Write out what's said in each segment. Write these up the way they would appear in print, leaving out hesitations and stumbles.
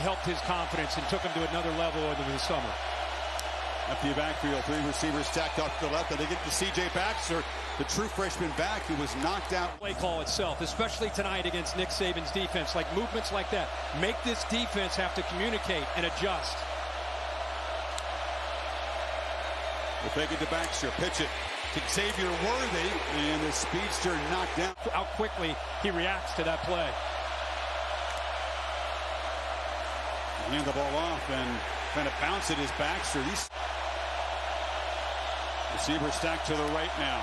helped his confidence and took him to another level over the summer. Empty backfield, three receivers stacked off to the left, and they get to C.J. Baxter, the true freshman back who was knocked out. Play call itself, especially tonight against Nick Saban's defense, like movements like that, make this defense have to communicate and adjust. We'll take it to Baxter, pitch it to Xavier Worthy, and the speedster knocked down. How quickly he reacts to that play. Hand the ball off and kind of bounce it is Baxter. These receivers stacked to the right now.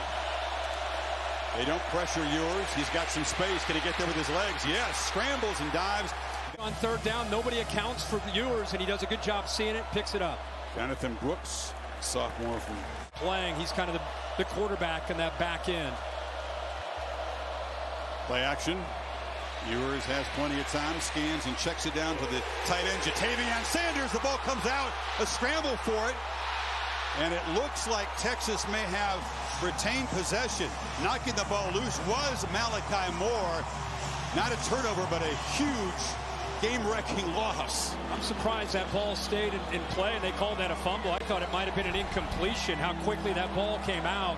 They don't pressure Ewers. He's got some space. Can he get there with his legs? Yes. Scrambles and dives. On third down, nobody accounts for Ewers, and he does a good job seeing it, picks it up. Jonathan Brooks, sophomore from playing. He's kind of the quarterback in that back end. Play action. Ewers has plenty of time, scans and checks it down to the tight end, Jatavion Sanders. The ball comes out, a scramble for it. And it looks like Texas may have retained possession. Knocking the ball loose was Malachi Moore. Not a turnover, but a huge game-wrecking loss. I'm surprised that ball stayed in play, and they called that a fumble. I thought it might have been an incompletion, how quickly that ball came out.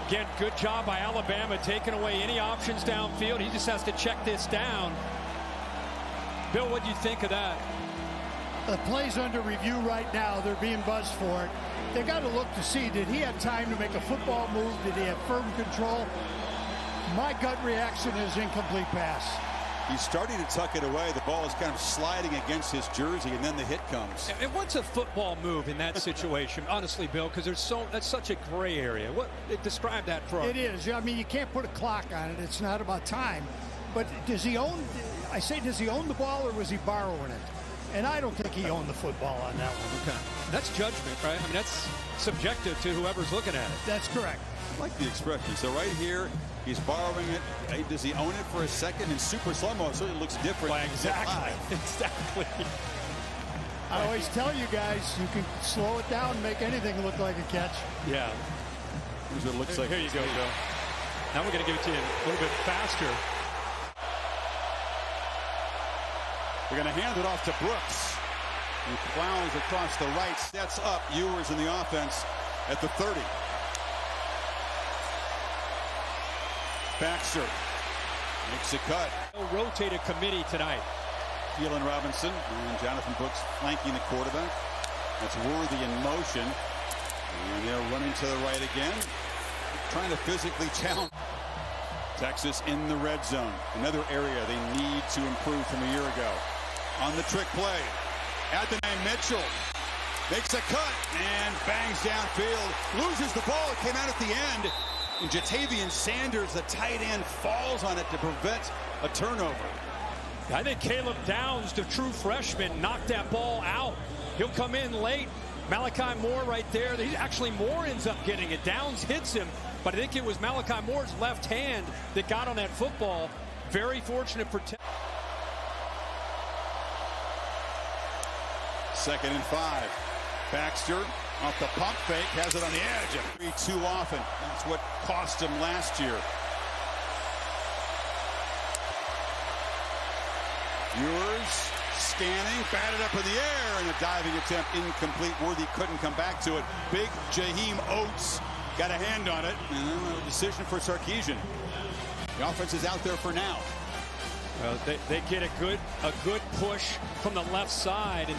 Again, good job by Alabama taking away any options downfield. He just has to check this down. Bill, what do you think of that? The play's under review right now. They're being buzzed for it. They got to look to see, did he have time to make a football move? Did he have firm control? My gut reaction is incomplete pass. He's starting to tuck it away. The ball is kind of sliding against his jersey, and then the hit comes. And what's a football move in that situation, honestly, Bill? Because that's such a gray area. Describe that for us. It is. I mean, you can't put a clock on it. It's not about time. But does he own? Does he own the ball, or was he borrowing it? And I don't think he owned the football on that one. Okay. That's judgment, right? I mean, that's subjective to whoever's looking at it. That's correct. I like the expression. So right here, he's borrowing it. Hey, does he own it for a second? In super slow-mo, it certainly looks different. Well, exactly. Exactly. I always tell you guys, you can slow it down and make anything look like a catch. Yeah. Here's what it looks like. Here you go, Bill. Now we're going to give it to you a little bit faster. We're going to hand it off to Brooks. He plows across the right, sets up Ewers in the offense at the 30. Baxter makes a cut. Rotate a committee tonight. Keelan Robinson and Jonathan Brooks flanking the quarterback. That's Worthy in motion. And they're running to the right again. Trying to physically challenge. Texas in the red zone. Another area they need to improve from a year ago. On the trick play, Adonai Mitchell makes a cut and bangs downfield. Loses the ball. It came out at the end. And Jatavion Sanders, the tight end, falls on it to prevent a turnover. I think Caleb Downs, the true freshman, knocked that ball out. He'll come in late. Malachi Moore right there. Actually, Moore ends up getting it. Downs hits him, but I think it was Malachi Moore's left hand that got on that football. Very fortunate for Texas. 2nd and 5. Baxter off the pump fake, has it on the edge. Too often. That's what cost him last year. Ewers scanning, batted up in the air, and a diving attempt incomplete. Worthy couldn't come back to it. Big Jaheim Oates got a hand on it, and a decision for Sarkisian. The offense is out there for now. Well, they get a good push from the left side, and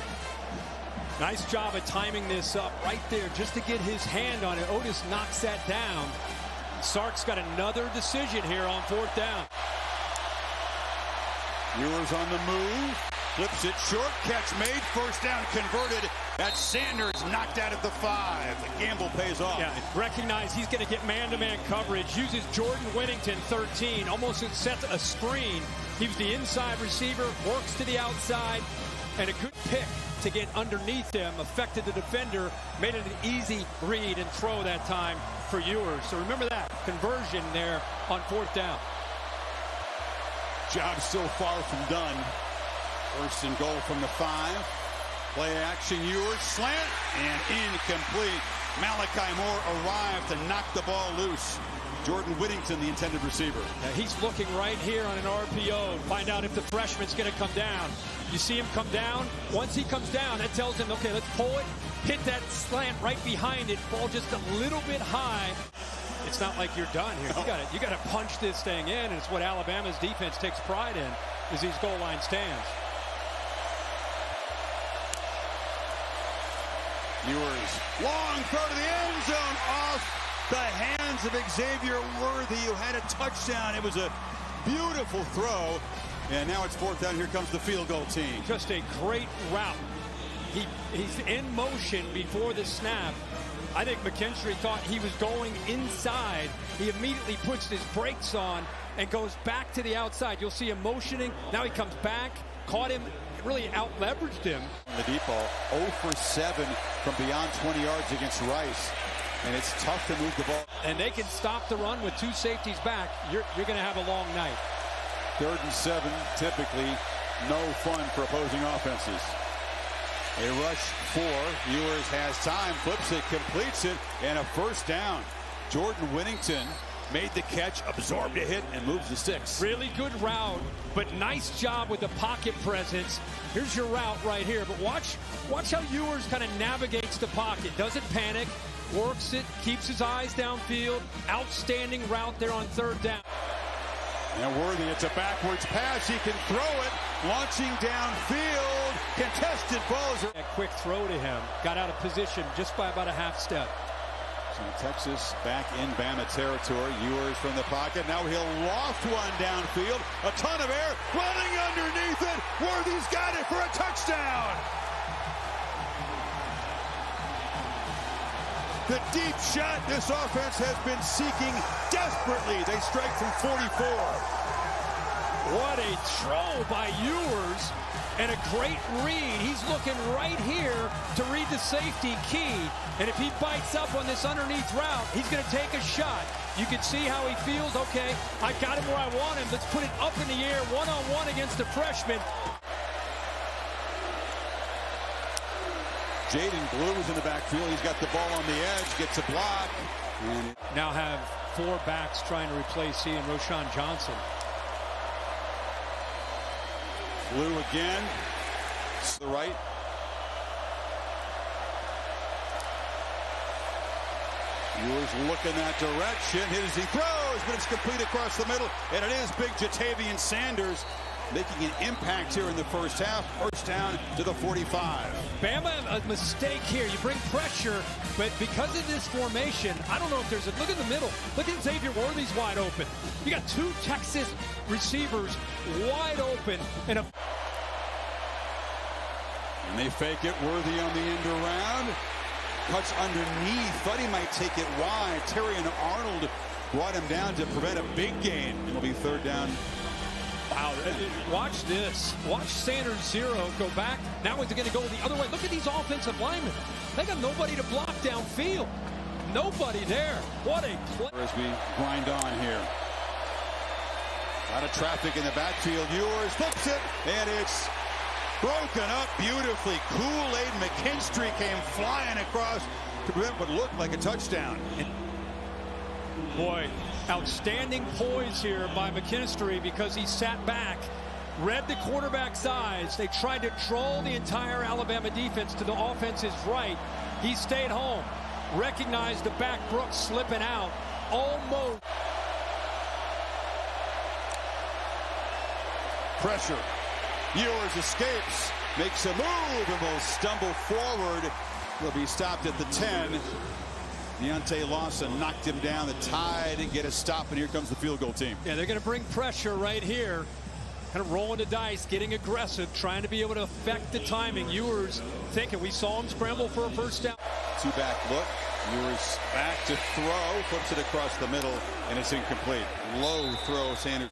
nice job of timing this up right there just to get his hand on it. Otis knocks that down. Sark's got another decision here on 4th down. Ewers on the move, flips it short, catch made, 1st down converted. That's Sanders knocked out at the 5. The gamble pays off. Yeah, recognize he's going to get man-to-man coverage. Uses Jordan Whittington, 13, almost sets a screen. He was the inside receiver, works to the outside, and a good pick to get underneath him, affected the defender, made it an easy read and throw that time for Ewers. So remember that conversion there on 4th down. Job still far from done. 1st and goal from the 5. Play action, Ewers slant and incomplete. Malachi Moore arrived to knock the ball loose. Jordan Whittington, the intended receiver. Now he's looking right here on an RPO to find out if the freshman's going to come down. You see him come down. Once he comes down, that tells him, okay, let's pull it, hit that slant right behind it, ball just a little bit high. It's not like you're done here. You got to punch this thing in, and it's what Alabama's defense takes pride in, is these goal line stands. Ewers, long throw to the end zone, off the hands of Xavier Worthy, who had a touchdown. It was a beautiful throw, and now it's fourth down. Here comes the field goal team. Just a great route. He's in motion before the snap. I think McKinstry thought he was going inside. He immediately puts his brakes on and goes back to the outside. You'll see him motioning. Now he comes back, caught him, really out-leveraged him. The deep ball, 0 for 7 from beyond 20 yards against Rice. And it's tough to move the ball. And they can stop the run with 2 safeties back. You're going to have a long night. 3rd and 7, typically no fun for opposing offenses. A rush 4. Ewers has time, flips it, completes it, and a first down. Jordan Whittington made the catch, absorbed a hit, and moves the sticks. Really good route, but nice job with the pocket presence. Here's your route right here, but watch how Ewers kind of navigates the pocket. Doesn't panic, works it, keeps his eyes downfield. Outstanding route there on 3rd down. And Worthy, it's a backwards pass. He can throw it, launching downfield. Contested balls. A quick throw to him. Got out of position just by about a half step. So Texas back in Bama territory. Ewers from the pocket. Now he'll loft one downfield. A ton of air. Running underneath it. Worthy's got it for a touchdown. The deep shot this offense has been seeking desperately. They strike from 44. What a throw by Ewers, and a great read. He's looking right here to read the safety key, and if he bites up on this underneath route, he's going to take a shot. You can see how he feels. Okay, I got him where I want him. Let's put it up in the air, one-on-one against the freshman. Jaden Blue is in the backfield. He's got the ball on the edge, gets a block. And now have 4 backs trying to replace he and Roshan Johnson. Blue again. To the right. Ewers looking that direction. Hit as he throws, but it's complete across the middle. And it is big Jatavian Sanders making an impact here in the first half. First down to the 45. Bama, a mistake here. You bring pressure, but because of this formation, I don't know if there's a look in the middle. Look at Xavier Worthy's wide open. You got 2 Texas receivers wide open, and they fake it. Worthy on the end around. Cuts underneath. Thought he might take it wide. Terry and Arnold brought him down to prevent a big gain. It'll be 3rd down. Wow, watch this. Watch Sanders 0 go back. Now he's going to go the other way. Look at these offensive linemen. They got nobody to block downfield. Nobody there. What a play. As we grind on here. A lot of traffic in the backfield. Ewers flips it, and it's broken up beautifully. Kool-Aid McKinstry came flying across to prevent what looked like a touchdown. Boy, outstanding poise here by McKinstry because he sat back, read the quarterback's eyes. They tried to troll the entire Alabama defense to the offense's right. He stayed home, recognized the back Brooks slipping out, almost. Pressure. Ewers escapes, makes a move, and will stumble forward. Will be stopped at the 10. Deontay Lawson knocked him down. The Tide didn't get a stop, and here comes the field goal team. Yeah, they're going to bring pressure right here. Kind of rolling the dice, getting aggressive, trying to be able to affect the timing. Ewers thinking. We saw him scramble for a first down. 2-back look. Ewers back to throw, flips it across the middle, and it's incomplete. Low throw, Sanders.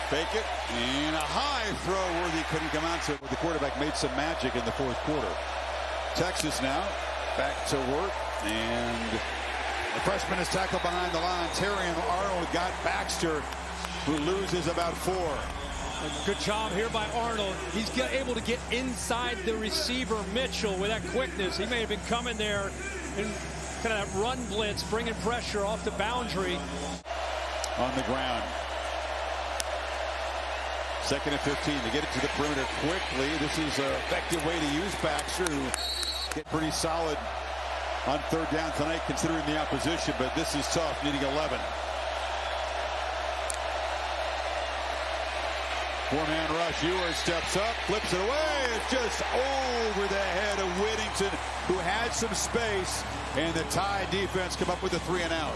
Fake it, and a high throw. Worthy couldn't come out, so the quarterback made some magic in the 4th quarter. Texas now back to work, and the freshman is tackled behind the line. Terry and Arnold got Baxter, who loses about 4. Good job here by Arnold. He's able to get inside the receiver, Mitchell, with that quickness. He may have been coming there in kind of that run blitz, bringing pressure off the boundary. On the ground. 2nd and 15 to get it to the perimeter quickly. This is an effective way to use Baxter, who get pretty solid on 3rd down tonight considering the opposition, but this is tough, needing 11. 4-man rush. Ewers steps up, flips it away. It's just over the head of Whittington, who had some space, and the Tide defense come up with a 3-and-out.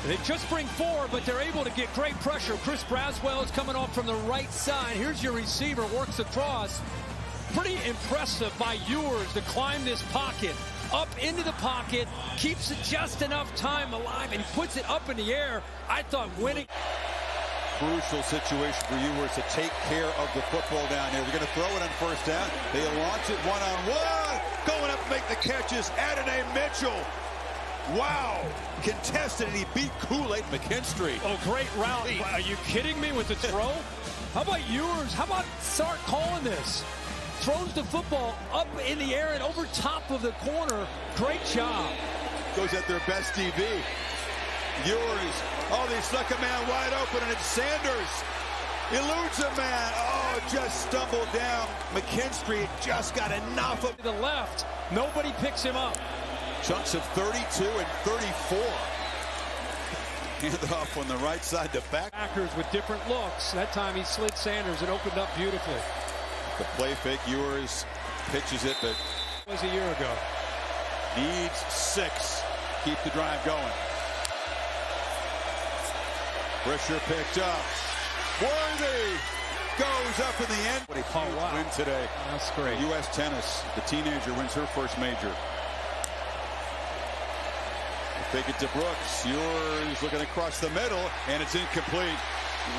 They just bring 4, but they're able to get great pressure. Chris Braswell is coming off from the right side. Here's your receiver, works across. Pretty impressive by Ewers to climb this pocket. Up into the pocket, keeps it just enough time alive, and he puts it up in the air. I thought winning. Crucial situation for Ewers to take care of the football down here. They're going to throw it on 1st down. They launch it one-on-one. Going up to make the catches, Adonai Mitchell. Wow. Contested, and he beat Kool-Aid McKinstry. Oh, great route. Are you kidding me with the throw? How about Ewers? How about Sark calling this? Throws the football up in the air and over top of the corner. Great job. Goes at their best DB. Ewers. Oh, they stuck a man wide open, and it's Sanders. Eludes a man. Oh, just stumbled down. McKinstry just got enough of the left. Nobody picks him up. Chunks of 32 and 34. Hand off on the right side to back. Backers with different looks. That time he slid Sanders and opened up beautifully. The play fake. Ewers pitches it, but it was a year ago. Needs 6. Keep the drive going. Pressure picked up. Worthy goes up in the end. What a huge win today. That's great. U.S. tennis. The teenager wins her first major. Take it to Brooks. Ewers looking across the middle, and it's incomplete.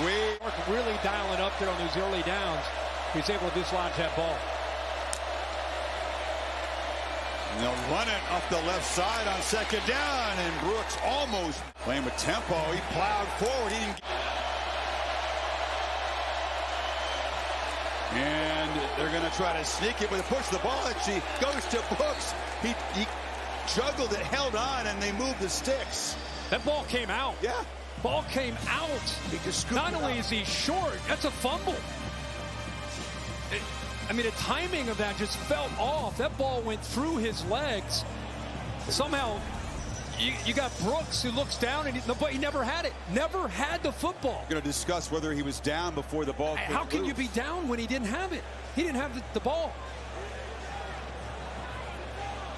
Really dialing up there on those early downs. He's able to dislodge that ball. And they'll run it off the left side on 2nd down, and Brooks almost playing with tempo. He plowed forward. He didn't. And they're going to try to sneak it with a push. The ball actually goes to Brooks. He juggled it, held on, and they moved the sticks. That ball came out. Yeah. Ball came out. He just Not only is he short, that's a fumble. I mean, the timing of that just felt off. That ball went through his legs. Somehow, you got Brooks who looks down, and he never had it. Never had the football. We're going to discuss whether he was down before the ball came How can loose. you be down when he didn't have it? He didn't have the ball.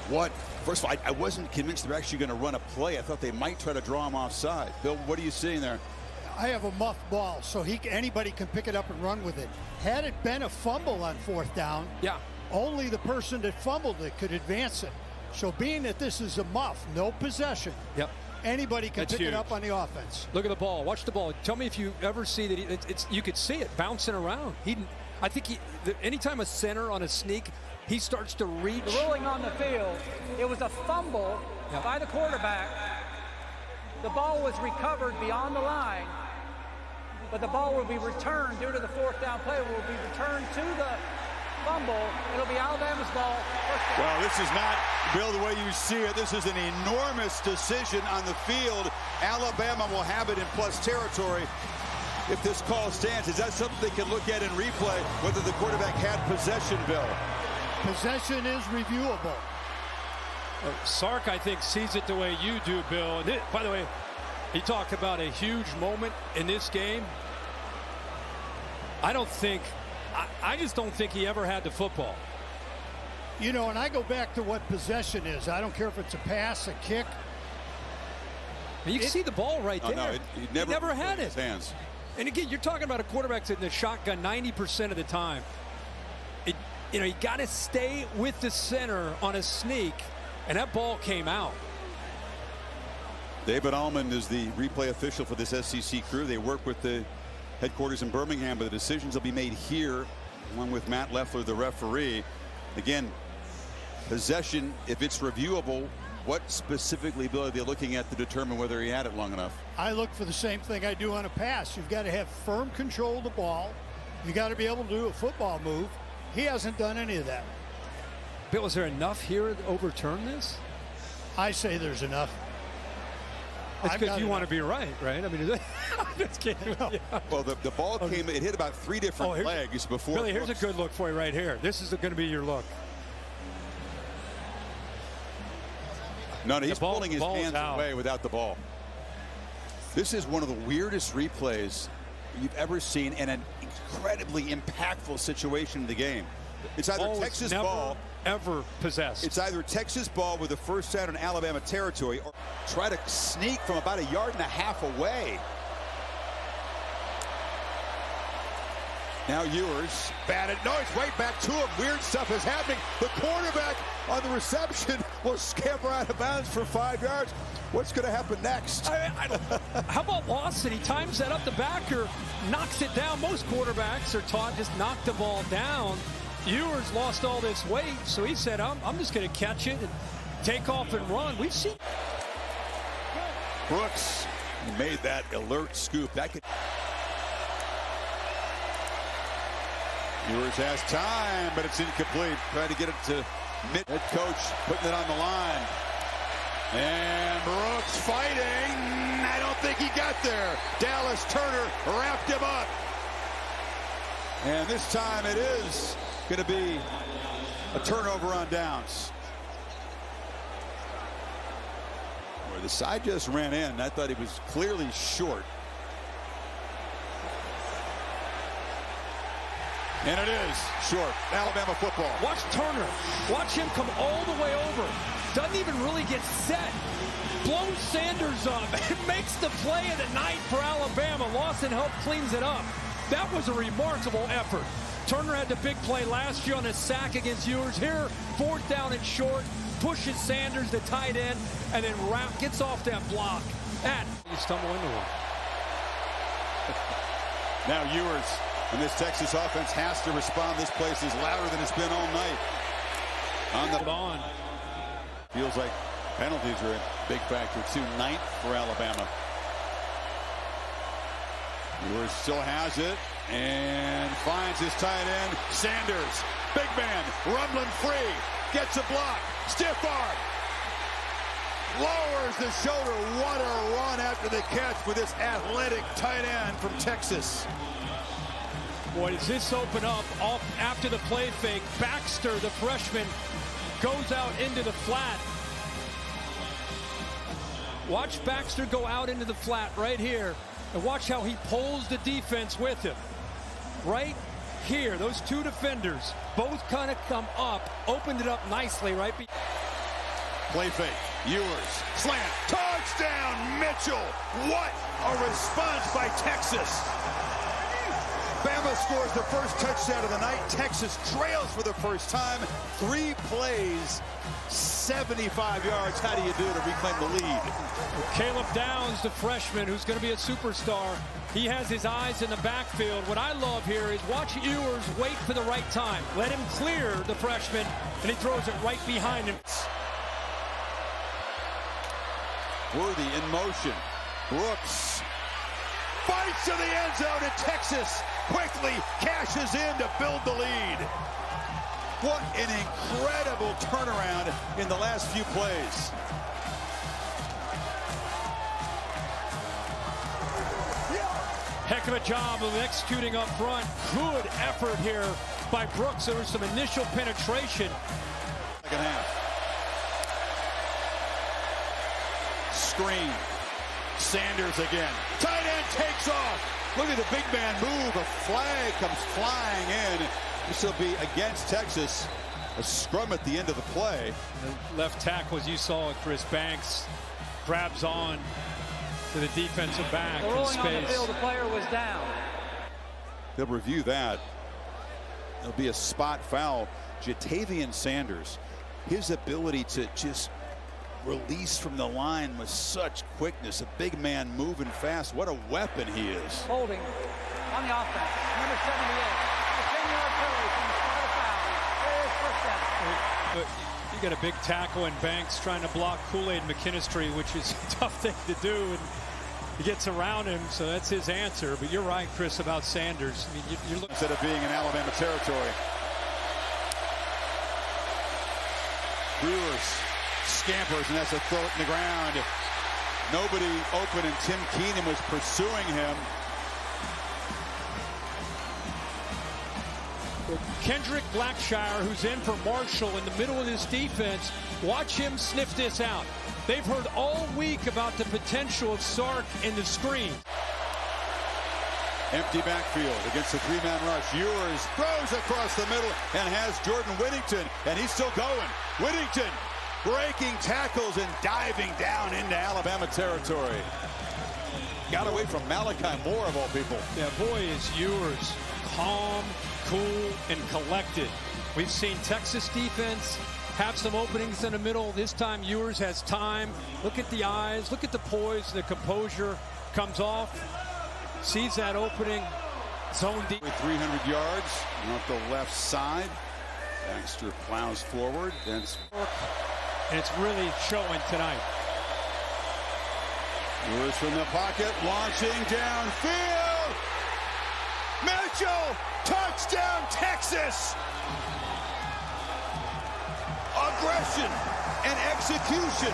What? First of all, I wasn't convinced they're actually going to run a play. I thought they might try to draw him offside. Bill, what are you seeing there? I have a muff ball, so anybody can pick it up and run with it. Had it been a fumble on 4th down, yeah, only the person that fumbled it could advance it. So being that this is a muff, no possession, yep, anybody can That's pick huge. it up on the offense. Look at the ball. Watch the ball. Tell me if you ever see that you could see it bouncing around. I think anytime a center on a sneak, he starts to reach. The ruling on the field, it was a fumble by the quarterback. The ball was recovered beyond the line, but the ball will be returned due to the 4th down play. Will be returned to the fumble. It'll be Alabama's ball. Well, this is not, Bill, the way you see it. This is an enormous decision on the field. Alabama will have it in plus territory if this call stands. Is that something they can look at in replay, whether the quarterback had possession, Bill? Possession is reviewable. Sark, I think, sees it the way you do, Bill. And by the way, he talked about a huge moment in this game. I just don't think he ever had the football. You know, and I go back to what possession is. I don't care if it's a pass, a kick. And you can see the ball right there. No, he never had it. His hands. And again, you're talking about a quarterback that's in the shotgun 90% of the time. You got to stay with the center on a sneak, and that ball came out. David Allman is the replay official for this SEC crew. They work with the headquarters in Birmingham, but the decisions will be made here, along with Matt Leffler, the referee. Again, possession, if it's reviewable, what specifically, Bill, are they looking at to determine whether he had it long enough? I look for the same thing I do on a pass. You've got to have firm control of the ball. You got to be able to do a football move. He hasn't done any of that. Bill, is there enough here to overturn this? I say there's enough. It's because you want to be right? I mean, I'm just kidding. Well, the ball came, it hit about 3 different legs before. Billy, here's a good look for you right here. This is going to be your look. No, he's pulling his hands away without the ball. This is one of the weirdest replays you've ever seen in an incredibly impactful situation in the game. It's either Texas ball ever possessed. It's either Texas ball with the first down in Alabama territory, or try to sneak from about 1.5 yards away. Now Ewers batted. No, it's right back to him. Weird stuff is happening. The quarterback on the reception will scamper out of bounds for 5 yards. What's going to happen next? How about Lawson? He times that up the backer, knocks it down. Most quarterbacks are taught just knock the ball down. Ewers lost all this weight, so he said, I'm just going to catch it and take off and run. We've seen Brooks made that alert scoop. That could. Ewers has time, but it's incomplete. Trying to get it to mid. Head coach putting it on the line. And Brooks fighting. I don't think he got there. Dallas Turner wrapped him up. And this time it is going to be a turnover on downs. Where the side just ran in. I thought he was clearly short. And it is short. Alabama football. Watch Turner. Watch him come all the way over. Doesn't even really get set. Blows Sanders up. It makes the play of the night for Alabama. Lawson helped cleans it up. That was a remarkable effort. Turner had the big play last year on a sack against Ewers. Here, 4th down and short. Pushes Sanders, the tight end, and then gets off that block. And you stumble into one. Now Ewers. And this Texas offense has to respond. This place is louder than it's been all night. Feels like penalties are a big factor too. 9th for Alabama. Ewers still has it and finds his tight end. Sanders, big man, rumbling free, gets a block, stiff arm, lowers the shoulder. What a run after the catch for this athletic tight end from Texas. Boy, does this open up off after the play fake. Baxter, the freshman, goes out into the flat. Watch Baxter go out into the flat right here. And watch how he pulls the defense with him. Right here, those 2 defenders both kind of come up, opened it up nicely, right? Play fake, Ewers, slant, touchdown, Mitchell. What a response by Texas. Bama scores the first touchdown of the night. Texas trails for the first time. 3 plays, 75 yards. How do you do to reclaim the lead? Caleb Downs, the freshman, who's going to be a superstar. He has his eyes in the backfield. What I love here is watch Ewers wait for the right time. Let him clear the freshman, and he throws it right behind him. Worthy in motion. Brooks fights to the end zone, and Texas quickly cashes in to build the lead. What an incredible turnaround in the last few plays. Heck of a job of executing up front. Good effort here by Brooks. There was some initial penetration. Second half. Screen. Sanders again. Tight end takes off. Look at the big man move. A flag comes flying in. This will be against Texas. A scrum at the end of the play. The left tackle, as you saw, Chris Banks grabs on to the defensive back in rolling space. on the field, the player was down. They'll review that. There'll be a spot foul. Jatavian Sanders, his ability to just release from the line with such quickness. A big man moving fast. What a weapon he is. Holding on the offense. Number 78. A 10-yard penalty from the start of foul. There's first down. But you got a big tackle in Banks trying to block Kool-Aid McKinstry, which is a tough thing to do. And He gets around him, so that's his answer. But you're right, Chris, about Sanders. I mean, you're looking instead of being in Alabama territory. Brewers scampers, and that's a throw it in the ground. Nobody open, and Tim Keenan was pursuing him. Kendrick Blackshire, who's in for Marshall in the middle of this defense, watch him sniff this out. They've heard all week about the potential of Sark in the screen. Empty backfield against the three-man rush. Ewers throws across the middle and has Jordan Whittington, and he's still going. Whittington breaking tackles and diving down into Alabama territory. Got away from Malachi Moore, of all people. Yeah, boy, is Ewers calm, cool, and collected. We've seen Texas defense have some openings in the middle. This time Ewers has time. Look at the eyes, look at the poise, the composure. Comes off, sees that opening, zone deep. With 300 yards off the left side. Baxter plows forward. And it's really showing tonight. Ewers from the pocket, launching downfield. Mitchell, touchdown Texas. Aggression and execution,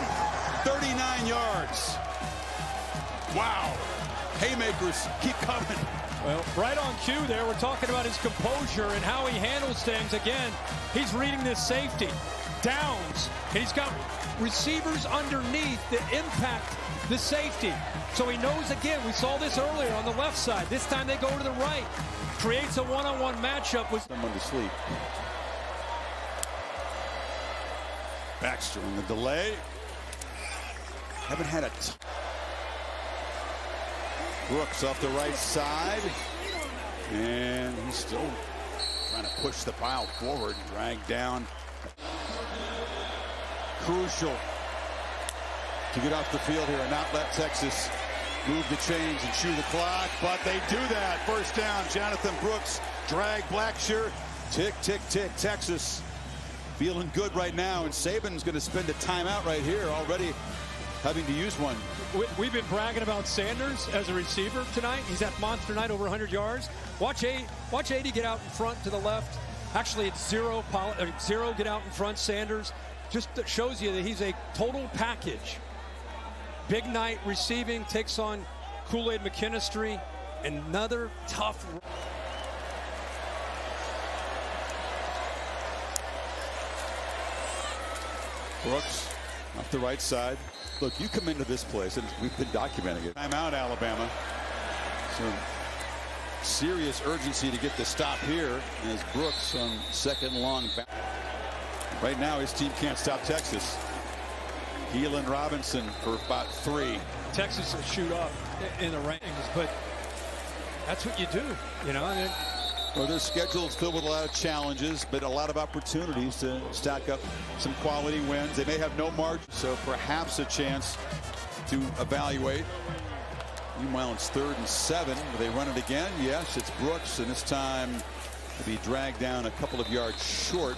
39 yards. Wow. Haymakers keep coming. Well, right on cue there, we're talking about his composure and how he handles things. Again, he's reading this safety. Downs, and he's got receivers underneath that impact the safety. So he knows, again, we saw this earlier on the left side. This time they go to the right. Creates a one-on-one matchup with someone to sleep. Baxter in the delay. Haven't had a Brooks off the right side. And he's still trying to push the pile forward, drag down. Crucial to get off the field here and not let Texas move the chains and chew the clock, but they do that. First down, Jonathan Brooks, drag Blackshear. Tick, tick, tick, Texas feeling good right now, and Saban's going to spend a timeout right here, already having to use one. We've been bragging about Sanders as a receiver tonight. He's had monster night, over 100 yards. Watch 80 get out in front to the left. Actually, it's zero get out in front, Sanders. Just shows you that he's a total package. Big night receiving, takes on Kool-Aid McKinstry. Another tough. Brooks off the right side. Look, you come into this place, and we've been documenting it. Timeout, Alabama. So serious urgency to get the stop here as Brooks on second long back. Right now, his team can't stop Texas. Keelan Robinson for about 3. Texas will shoot up in the rankings, but that's what you do, you know. Well, their schedule is filled with a lot of challenges, but a lot of opportunities to stack up some quality wins. They may have no margin, so perhaps a chance to evaluate. Meanwhile, it's 3rd and 7. Will they run it again? Yes, it's Brooks, and this time to be dragged down a couple of yards short.